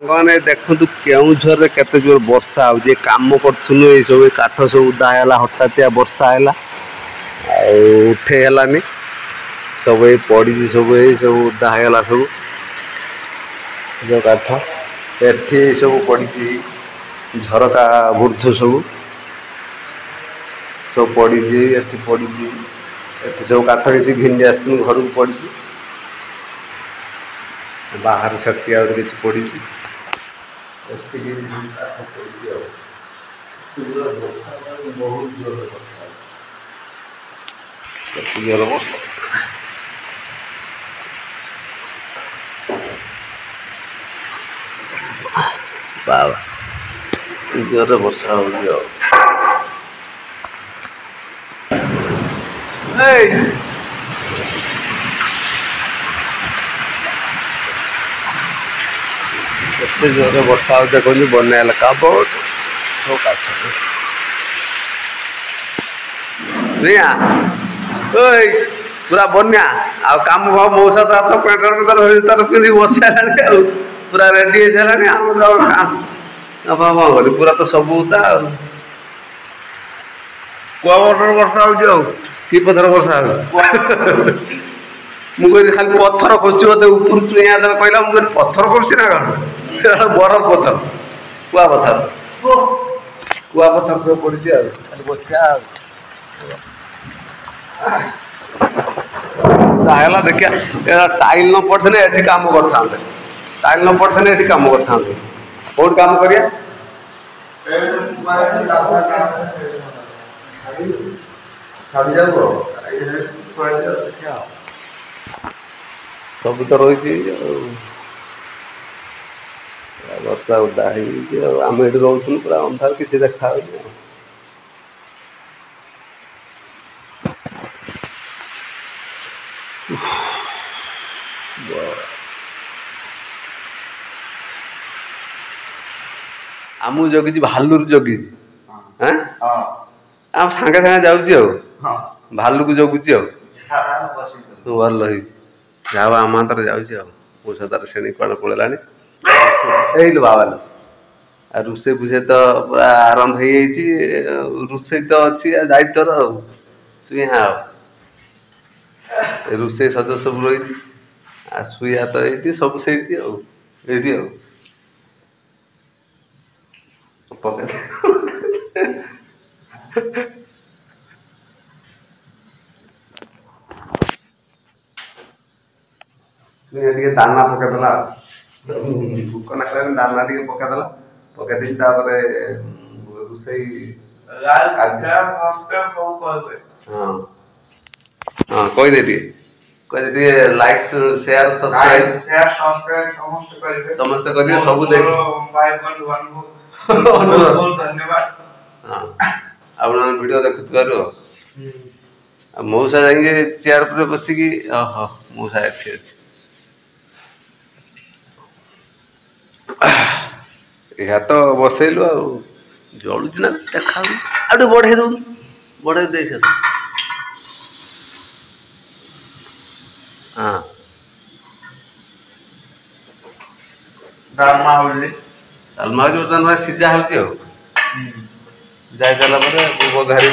मैंने देखु केउझर केते जोर वर्षा हो काम करूँ ये सब काठ सब उदा है हठातिया वर्षा है उठे है सब पड़ी सब सब उदा है सब जो काठ एठी सब पड़ी झरका बुर्ज सब सब पड़ी एठी पड़ी एठी सब काठ किसी घिंडी आस घर को पड़ी बाहर शक्ति आउट किसी पड़ी बहुत जोर वर्षा बाबा जोर वर्षा हो एते जोर वर्षा हो देखो बना का बहुत पूरा बन्या आ काम मौसा तो पेटर पेटर पिंधि बसा पूरा रेडी हो सारे पूरा तो सब उदा कुआ पथर वर्षा हो कि पथर वर्षा मुझे खाली पत्थर खोसी मत ऊपर चुईया कहला मुझे पत्थर खोसी ना कौन बरफ पत्थर कुआ पत्थर सब पड़ी खाली बसिया देखिए टाइल न पड़े ये काम करते टाइल न पड़े ये काम करते कौट काम करिए सब तो रही वर्षा उदा आम ये रोचुन पूरा अंधार किसी देखा आमु जगी भालू जगी आम सांगे सांगे जाऊँ भालू को जगुची भल जा आम तर जाऊँ मौसा तार श्रेणी कौन पड़ेगा बाबा आ रोसे फुसे तो पूरा आरंभ हो रोसे तो अच्छी दायित्वर चुईया रोसे सज सब रही शुआ तो ये सब से दाना पकड़ा भूक ना दाना टे पकड़ा पकई रोसे हाँ कहीदे टे लाइक शेयर सब्सक्राइब समस्त करिए सब देख धन्यवाद आप वीडियो देखुवर मौसा जाए चेयर पर बसिकी मौसा एठी अच्छे यह तो बसैलु आ जलुच ना देखा आउ बढ़े दौन बढ़े दे हाँ डालमा बर्तमान सीझा हो जाई सारा बघार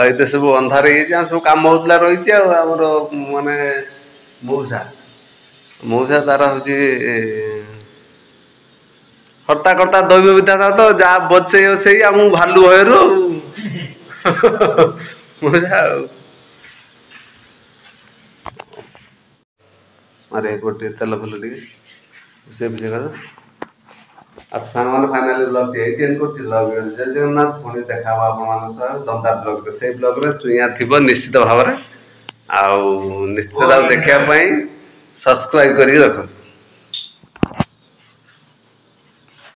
ये सब अंधार सब कम होता रही आमर माने मौसा तार हूँ हट्टा कट्टा दैव विधाता तो जहाँ बचे से आम भालू भयरू मौसा मारे गोटे तेल फल टे से कर फाइनाली ब्लॉग ये कर जय जगन्नाथ पुणी देखा आप दमदार ब्लॉग से ब्लॉग चुईया थी निश्चित भाव निश्चित देखापी सब्सक्राइब कर रख।